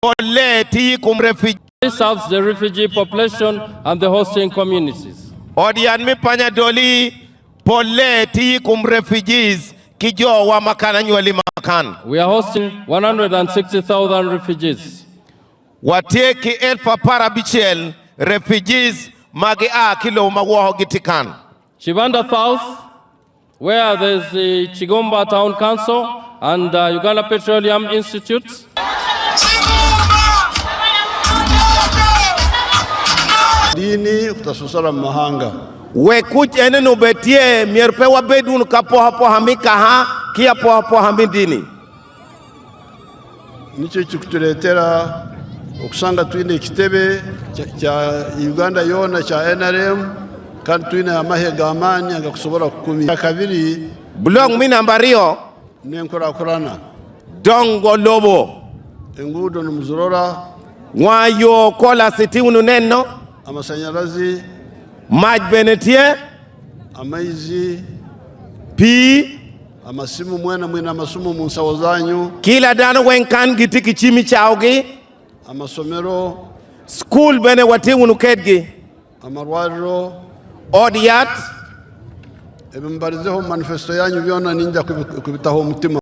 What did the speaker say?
This serves the refugee population and the hosting communities. Odian mi panya doli pole ti kum refugees kijo wa makana nyweli makan. We are hosting 160,000 refugees. Wateki elfa parabichel refugees magi a kilo mawaho gitikan. Chibanda South, where there's the Chigomba Town Council and Uganda Petroleum Institute. Dini utasusala mahanga. We kuch ene nubetie mierpewa bedun kapo hamika ha kia po hamidini. Nicho chikutuletera okusanga twine kitebe cha Uganda yona cha NRM kandi twine amahega amani agakusobora kukumira kabiri blog minambario nenkurakurana dongo lobo engudo numuzurora wayo kola siti ununeno amasanyarazi maj benetie amaizi pi amasimu mwena amasumu munsawo zanyu kila dano wenkan gitiki chimi chaugi amasomero school bene wati unukedgi amarwariro odiyat ebembarizeho manifesto yanyu byona ninja kubitaho umutima